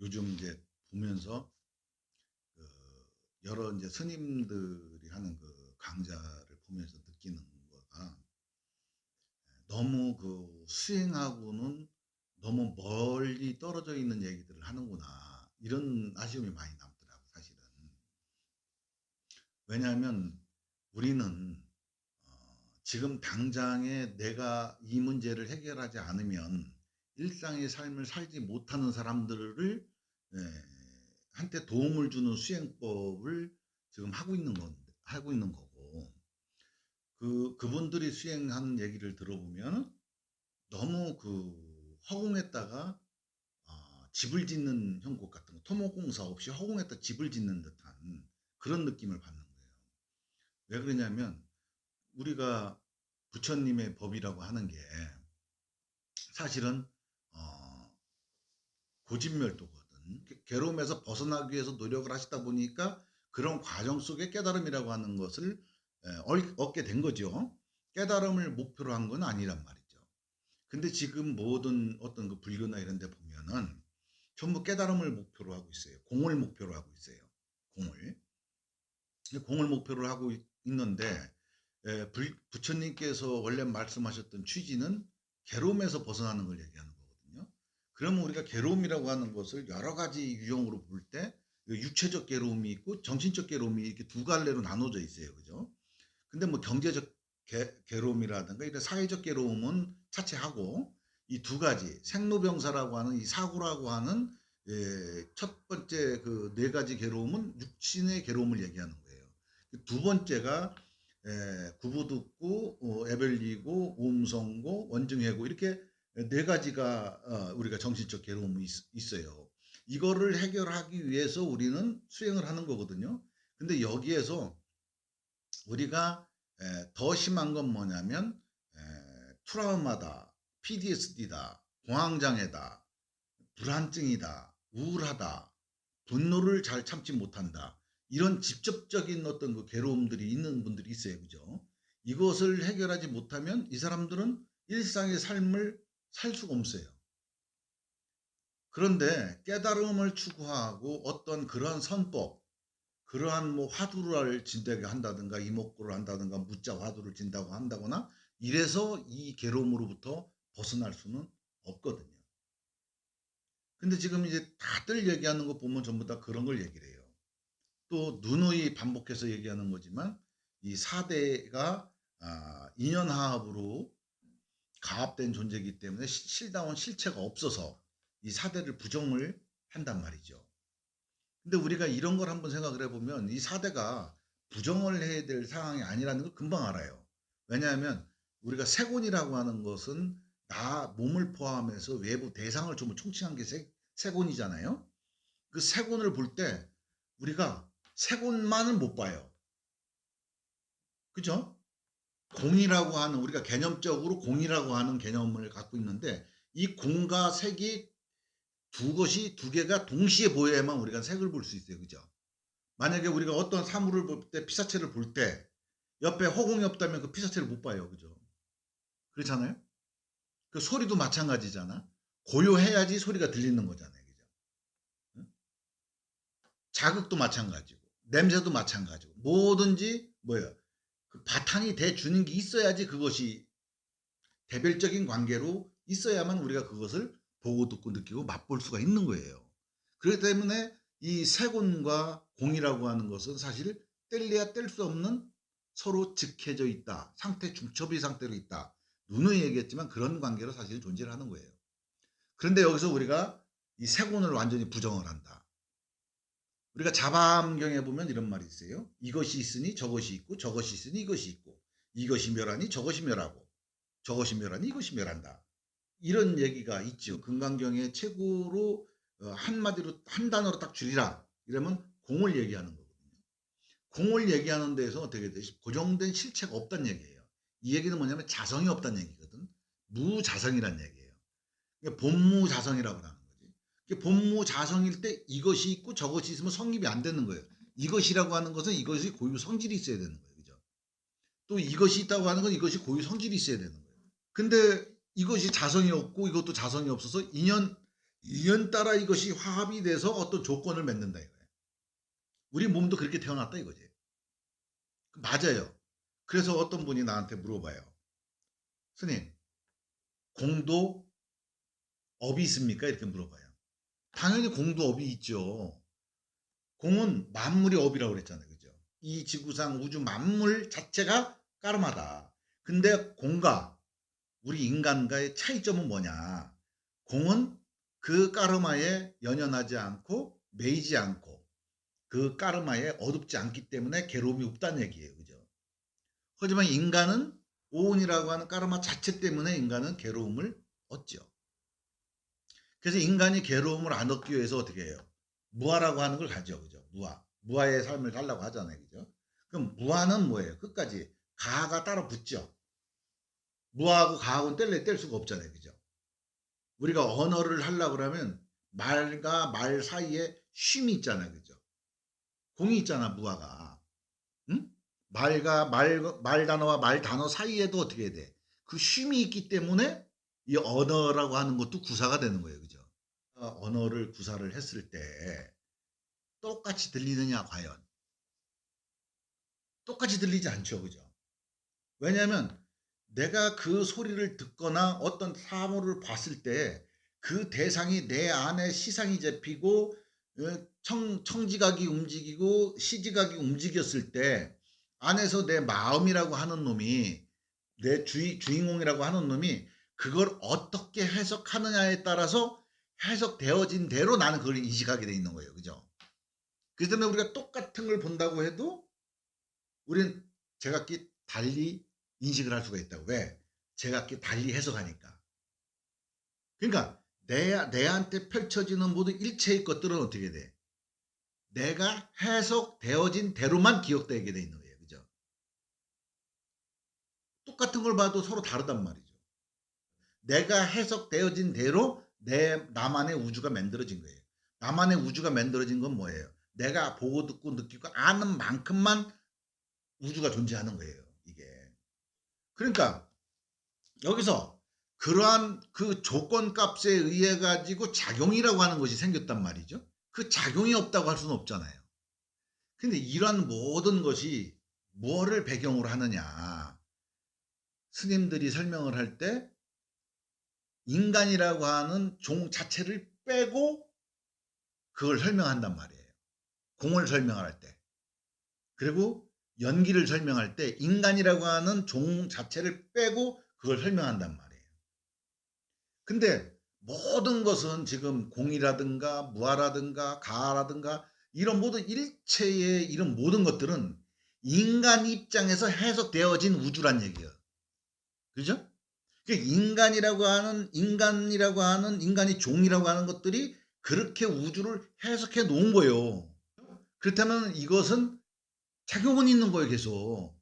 요즘 이제 보면서 그 여러 이제 스님들이 하는 그 강좌를 보면서 느끼는 거가 너무 그 수행하고는 너무 멀리 떨어져 있는 얘기들을 하는구나. 이런 아쉬움이 많이 남더라고, 사실은. 왜냐하면 우리는 지금 당장에 내가 이 문제를 해결하지 않으면 일상의 삶을 살지 못하는 사람들을 예, 한테 도움을 주는 수행법을 지금 하고 있는 거고, 그분들이 수행하는 얘기를 들어보면 너무 그 허공에다가 집을 짓는 형국 같은 거, 토목공사 없이 허공에다 집을 짓는 듯한 그런 느낌을 받는 거예요. 왜 그러냐면 우리가 부처님의 법이라고 하는 게 사실은 어, 고진멸도거든. 괴로움에서 벗어나기 위해서 노력을 하시다 보니까 그런 과정 속에 깨달음이라고 하는 것을 얻게 된 거죠. 깨달음을 목표로 한 건 아니란 말이죠. 근데 지금 모든 어떤 그 불교나 이런 데 보면은 전부 깨달음을 목표로 하고 있어요. 공을 목표로 하고 있어요. 공을. 공을 목표로 하고 있는데 부처님께서 원래 말씀하셨던 취지는 괴로움에서 벗어나는 걸 얘기하는 거거든요. 그러면 우리가 괴로움이라고 하는 것을 여러 가지 유형으로 볼 때 육체적 괴로움이 있고 정신적 괴로움이 이렇게 두 갈래로 나눠져 있어요. 그죠? 근데 뭐 경제적 괴로움이라든가 이런 사회적 괴로움은 차치하고 이 두 가지 생로병사라고 하는 이 사고라고 하는 첫 번째 그 네 가지 괴로움은 육신의 괴로움을 얘기하는 거예요. 두 번째가 구부듣고 애별리고 오음성고 원증해고 이렇게 네 가지가 우리가 정신적 괴로움이 있어요. 이거를 해결하기 위해서 우리는 수행을 하는 거거든요. 근데 여기에서 우리가 더 심한 건 뭐냐면 트라우마다, PTSD다, 공황장애다, 불안증이다, 우울하다, 분노를 잘 참지 못한다. 이런 직접적인 어떤 그 괴로움들이 있는 분들이 있어요. 그죠? 이것을 해결하지 못하면 이 사람들은 일상의 삶을 살 수가 없어요. 그런데 깨달음을 추구하고 어떤 그런 선법, 그러한 뭐 화두를 진다게 한다든가 이목구를 한다든가 무자 화두를 진다고 한다거나 이래서 이 괴로움으로부터 벗어날 수는 없거든요. 근데 지금 이제 다들 얘기하는 거 보면 전부 다 그런 걸 얘기를 해요. 또 누누이 반복해서 얘기하는 거지만 이 4대가 인연화합으로 가합된 존재이기 때문에 실다운 실체가 없어서 이 4대를 부정을 한단 말이죠. 근데 우리가 이런 걸 한번 생각을 해보면 이 4대가 부정을 해야 될 상황이 아니라는 걸 금방 알아요. 왜냐하면 우리가 세곤이라고 하는 것은 나 몸을 포함해서 외부 대상을 좀 총칭한 게 세곤이잖아요. 그 세곤을 볼 때 우리가 세곤만은 못 봐요. 그죠? 공이라고 하는 우리가 개념적으로 공이라고 하는 개념을 갖고 있는데 이 공과 색이 두 개가 동시에 보여야만 우리가 색을 볼 수 있어요. 그죠? 만약에 우리가 어떤 사물을 볼 때 피사체를 볼 때 옆에 허공이 없다면 그 피사체를 못 봐요. 그죠? 그렇잖아요? 그 소리도 마찬가지잖아. 고요해야지 소리가 들리는 거잖아요. 그죠? 응? 자극도 마찬가지고 냄새도 마찬가지고 뭐든지 뭐야 그 바탕이 돼 주는 게 있어야지 그것이 대별적인 관계로 있어야만 우리가 그것을 보고 듣고 느끼고 맛볼 수가 있는 거예요. 그렇기 때문에 이 세곤과 공이라고 하는 것은 사실 뗄래야 뗄 수 없는 서로 직해져 있다. 상태 중첩의 상태로 있다. 누누이 얘기했지만 그런 관계로 사실 존재를 하는 거예요. 그런데 여기서 우리가 이 세곤을 완전히 부정을 한다. 우리가 자바암경에 보면 이런 말이 있어요. 이것이 있으니 저것이 있고 저것이 있으니 이것이 있고 이것이 멸하니 저것이 멸하고 저것이 멸하니 이것이 멸한다. 이런 얘기가 있죠. 금강경의 최고로 한마디로 한 단어로 딱 줄이라 이러면 공을 얘기하는 거거든요. 공을 얘기하는 데에서 어떻게 되지? 고정된 실체가 없다는 얘기예요. 이 얘기는 뭐냐면 자성이 없다는 얘기거든. 무자성이란 얘기예요. 그러니까 본무자성이라고 하는 거지. 본무자성일 때 이것이 있고 저것이 있으면 성립이 안 되는 거예요. 이것이라고 하는 것은 이것이 고유 성질이 있어야 되는 거예요. 그죠? 또 이것이 있다고 하는 건 이것이 고유 성질이 있어야 되는 거예요. 근데 이것이 자성이 없고 이것도 자성이 없어서 인연 따라 이것이 화합이 돼서 어떤 조건을 맺는다 이거예요. 우리 몸도 그렇게 태어났다 이거지. 맞아요. 그래서 어떤 분이 나한테 물어봐요. 스님, 공도 업이 있습니까? 이렇게 물어봐요. 당연히 공도 업이 있죠. 공은 만물의 업이라고 그랬잖아요. 그죠? 이 지구상 우주 만물 자체가 까르마다. 근데 공과 우리 인간과의 차이점은 뭐냐? 공은 그 까르마에 연연하지 않고 매이지 않고 그 까르마에 어둡지 않기 때문에 괴로움이 없다는 얘기예요. 그죠? 하지만 인간은 오온이라고 하는 까르마 자체 때문에 인간은 괴로움을 얻죠. 그래서 인간이 괴로움을 안 얻기 위해서 어떻게 해요? 무아라고 하는 걸 가죠. 그죠? 무아. 무아의 삶을 살라고 하잖아요. 그죠? 그럼 무아는 뭐예요? 끝까지 가가 따라 붙죠. 무아하고 가하고는 뗄 수가 없잖아요. 그죠? 우리가 언어를 하려고 그러면 말과 말 사이에 쉼이 있잖아요. 그죠? 공이 있잖아, 무아가. 응? 말 단어와 말 단어 사이에도 어떻게 해야 돼? 그 쉼이 있기 때문에 이 언어라고 하는 것도 구사가 되는 거예요. 그죠? 언어를 구사를 했을 때 똑같이 들리느냐 과연? 똑같이 들리지 않죠. 그죠? 왜냐하면 내가 그 소리를 듣거나 어떤 사물을 봤을 때 그 대상이 내 안에 시상이 잡히고 청지각이 움직이고 시지각이 움직였을 때 안에서 내 마음이라고 하는 놈이 내 주인공이라고 하는 놈이 그걸 어떻게 해석하느냐에 따라서 해석되어진 대로 나는 그걸 인식하게 돼 있는 거예요. 그죠? 그렇기 때문에 우리가 똑같은 걸 본다고 해도 우리는 제각기 달리 인식을 할 수가 있다고. 왜? 제각기 달리 해석하니까. 그러니까 내한테 펼쳐지는 모든 일체의 것들은 어떻게 돼? 내가 해석되어진 대로만 기억되게 돼 있는 거예요. 그죠? 똑같은 걸 봐도 서로 다르단 말이죠. 내가 해석되어진 대로 나만의 우주가 만들어진 거예요. 나만의 우주가 만들어진 건 뭐예요? 내가 보고 듣고 느끼고 아는 만큼만 우주가 존재하는 거예요. 이게. 그러니까 여기서 그러한 그 조건값에 의해 가지고 작용이라고 하는 것이 생겼단 말이죠. 그 작용이 없다고 할 수는 없잖아요. 근데 이러한 모든 것이 뭐를 배경으로 하느냐. 스님들이 설명을 할 때 인간이라고 하는 종 자체를 빼고 그걸 설명한단 말이에요. 공을 설명할 때. 그리고 연기를 설명할 때 인간이라고 하는 종 자체를 빼고 그걸 설명한단 말이에요. 근데 모든 것은 지금 공이라든가 무아라든가 가라든가 이런 모든 일체의 이런 모든 것들은 인간 입장에서 해석되어진 우주란 얘기예요. 그죠? 인간이라고 하는 인간이 종이라고 하는 것들이 그렇게 우주를 해석해 놓은 거예요. 그렇다면 이것은 작용은 있는 거예요, 계속.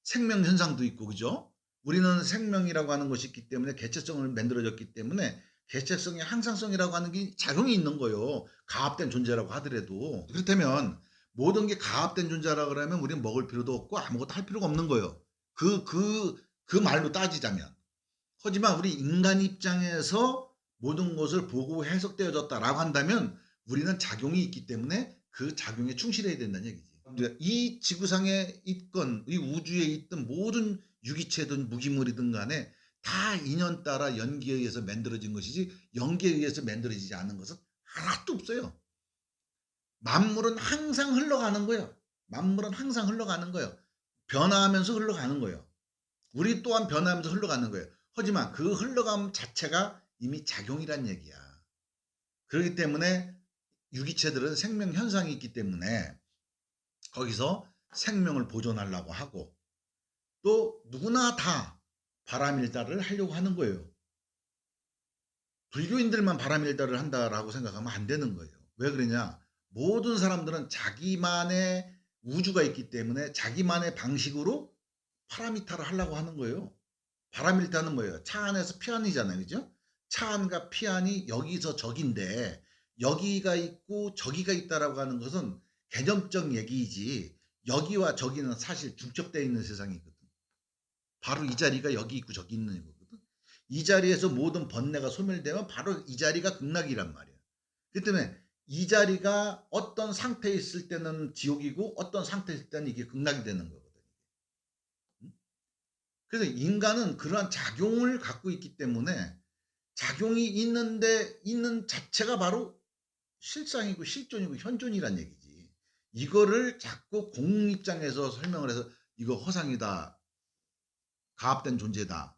생명 현상도 있고, 그죠? 우리는 생명이라고 하는 것이 있기 때문에 개체성을 만들어졌기 때문에 개체성의 항상성이라고 하는 게 작용이 있는 거예요. 가압된 존재라고 하더라도. 그렇다면 모든 게 가압된 존재라고 그러면 우리는 먹을 필요도 없고 아무것도 할 필요가 없는 거예요. 그 말로 따지자면. 하지만 우리 인간 입장에서 모든 것을 보고 해석되어졌다라고 한다면 우리는 작용이 있기 때문에 그 작용에 충실해야 된다는 얘기지. 이 지구상에 있건 이 우주에 있던 모든 유기체든 무기물이든 간에 다 인연 따라 연기에 의해서 만들어진 것이지 연기에 의해서 만들어지지 않은 것은 하나도 없어요. 만물은 항상 흘러가는 거예요. 만물은 항상 흘러가는 거예요. 변화하면서 흘러가는 거예요. 우리 또한 변화하면서 흘러가는 거예요. 하지만 그 흘러감 자체가 이미 작용이란 얘기야. 그렇기 때문에 유기체들은 생명 현상이 있기 때문에 거기서 생명을 보존하려고 하고 또 누구나 다 바람일다를 하려고 하는 거예요. 불교인들만 바람일다를 한다라고 생각하면 안 되는 거예요. 왜 그러냐? 모든 사람들은 자기만의 우주가 있기 때문에 자기만의 방식으로 파라미타를 하려고 하는 거예요. 바람일다는 뭐예요? 차 안에서 피안이잖아요. 그죠? 차 안과 피안이 여기서 저기인데 여기가 있고 저기가 있다라고 하는 것은 개념적 얘기이지 여기와 저기는 사실 중첩되어 있는 세상이거든. 바로 이 자리가 여기 있고 저기 있는 거거든. 이 자리에서 모든 번뇌가 소멸되면 바로 이 자리가 극락이란 말이야. 그 때문에 이 자리가 어떤 상태에 있을 때는 지옥이고 어떤 상태에 있을 때는 이게 극락이 되는 거거든요. 그래서 인간은 그러한 작용을 갖고 있기 때문에 작용이 있는데 있는 자체가 바로 실상이고 실존이고 현존이란 얘기지. 이거를 자꾸 공 입장에서 설명을 해서 이거 허상이다. 가압된 존재다.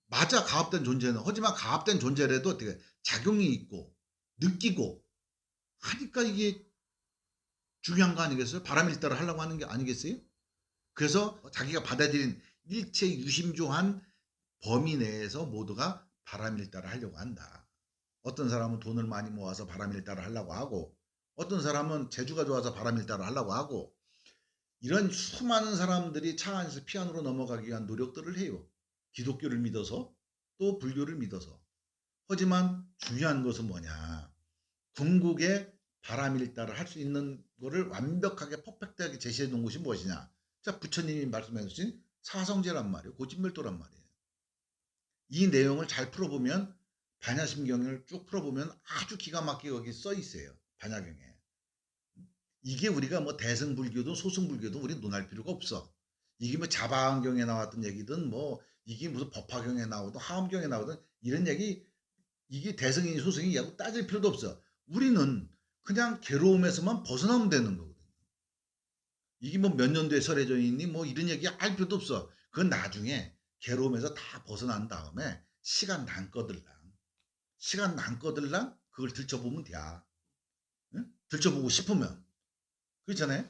맞아, 가압된 존재는. 하지만 가압된 존재라도 어떻게 작용이 있고 느끼고 하니까 이게 중요한 거 아니겠어요? 바람일다를 하려고 하는 게 아니겠어요? 그래서 자기가 받아들인 일체 유심조한 범위 내에서 모두가 바람일다를 하려고 한다. 어떤 사람은 돈을 많이 모아서 바람일다를 하려고 하고 어떤 사람은 재주가 좋아서 바람일다를 하려고 하고 이런 수많은 사람들이 차 안에서 피안으로 넘어가기 위한 노력들을 해요. 기독교를 믿어서 또 불교를 믿어서. 하지만 중요한 것은 뭐냐. 궁극의 바람일다를 할 수 있는 거를 완벽하게 퍼펙트하게 제시해 놓은 것이 무엇이냐. 자, 부처님이 말씀해 주신 사성제란 말이에요. 고진멸도란 말이에요. 이 내용을 잘 풀어보면 반야심경을 쭉 풀어보면 아주 기가 막히게 거기 써 있어요. 반야경에. 이게 우리가 뭐 대승불교든 소승불교든 우리 논할 필요가 없어. 이게 뭐 자바안경에 나왔던 얘기든 뭐 이게 무슨 법화경에 나오든 하엄경에 나오든 이런 얘기 이게 대승이니 소승이니 하고 따질 필요도 없어. 우리는 그냥 괴로움에서만 벗어나면 되는 거거든요. 이게 뭐 몇 년도에 설해져 있니 뭐 이런 얘기 할 필요도 없어. 그건 나중에 괴로움에서 다 벗어난 다음에 시간 남거들랑 그걸 들춰보면 돼. 응? 들춰보고 싶으면. 그렇잖아요.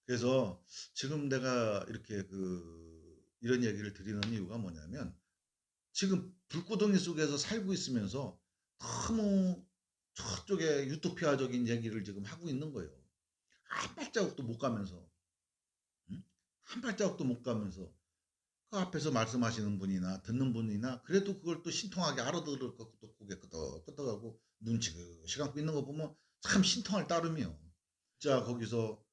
그래서 지금 내가 이렇게 이런 얘기를 드리는 이유가 뭐냐면 지금 불구덩이 속에서 살고 있으면서 너무 저쪽에 유토피아적인 얘기를 지금 하고 있는 거예요. 한 발자국도 못 가면서, 응? 한 발자국도 못 가면서 그 앞에서 말씀하시는 분이나 듣는 분이나 그래도 그걸 또 신통하게 알아들을 것도 고개 끄덕끄덕하고 눈치 감고 있는 거 보면 참 신통할 따름이요. 자, 거기서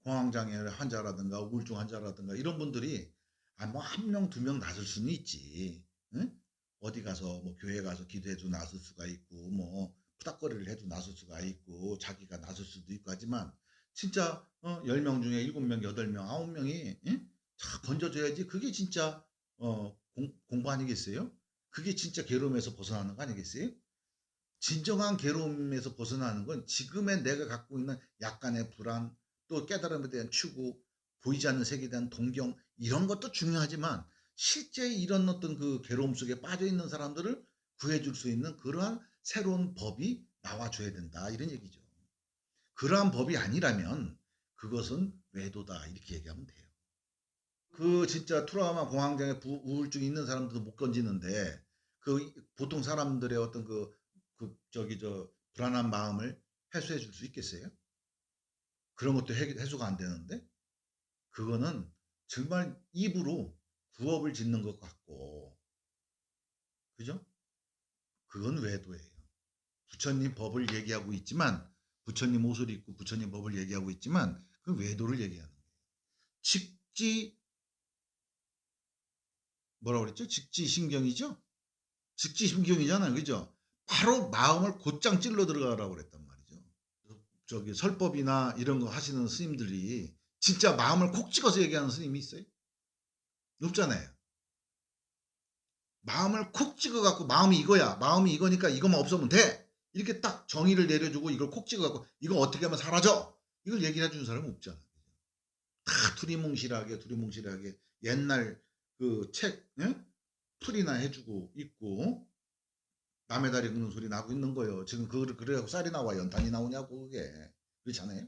공황장애 환자라든가 우울증 환자라든가 이런 분들이 뭐 한 명, 두 명 나설 수는 있지. 응? 어디 가서 뭐 교회 가서 기도해도 나설 수가 있고 뭐 푸닥거리를 해도 나설 수가 있고 자기가 나설 수도 있고 하지만 진짜 10명 중에 7명, 8명, 9명이 다 건져줘야지 그게 진짜 공부 아니겠어요? 그게 진짜 괴로움에서 벗어나는 거 아니겠어요? 진정한 괴로움에서 벗어나는 건 지금의 내가 갖고 있는 약간의 불안, 또 깨달음에 대한 추구, 보이지 않는 세계에 대한 동경 이런 것도 중요하지만 실제 이런 어떤 그 괴로움 속에 빠져 있는 사람들을 구해줄 수 있는 그러한 새로운 법이 나와줘야 된다 이런 얘기죠. 그러한 법이 아니라면 그것은 외도다 이렇게 얘기하면 돼요. 그 진짜 트라우마 공황장애 우울증이 있는 사람들도 못 건지는데 그 보통 사람들의 어떤 불안한 마음을 해소해 줄 수 있겠어요? 그런 것도 해소가 안 되는데 그거는 정말 입으로 구업을 짓는 것 같고 그죠? 그건 외도예요. 부처님 법을 얘기하고 있지만 부처님 옷을 입고 부처님 법을 얘기하고 있지만 그 외도를 얘기하는 거예요. 직지 뭐라고 그랬죠? 직지신경이죠? 직지신경이잖아요. 그죠? 바로 마음을 곧장 찔러 들어가라고 그랬단 말이죠. 저기 설법이나 이런 거 하시는 스님들이 진짜 마음을 콕 찍어서 얘기하는 스님이 있어요? 없잖아요. 마음을 콕 찍어갖고 마음이 이거야. 마음이 이거니까 이것만 없으면 돼. 이렇게 딱 정의를 내려주고 이걸 콕 찍어갖고 이거 어떻게 하면 사라져. 이걸 얘기를 해주는 사람은 없잖아. 다 두리뭉실하게 옛날 그 책 풀이나 해주고 있고 남의 다리 긁는 소리 나고 있는 거예요. 지금 그래갖고 쌀이 나와 연탄이 나오냐고 그게. 그렇잖아요.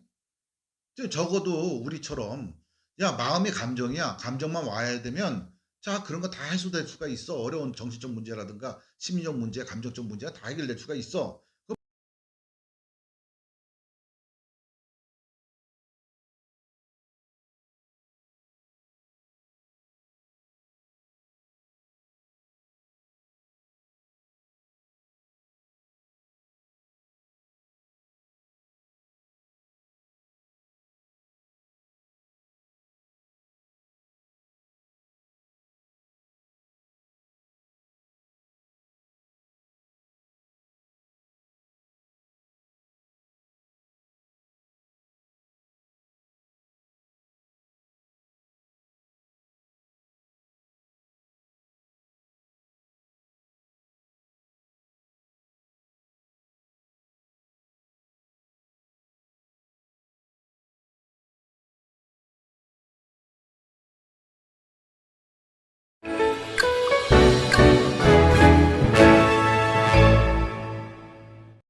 적어도 우리처럼 야 마음이 감정이야. 감정만 와야 되면 자 그런 거 다 해소될 수가 있어. 어려운 정신적 문제라든가 심리적 문제, 감정적 문제가 다 해결될 수가 있어.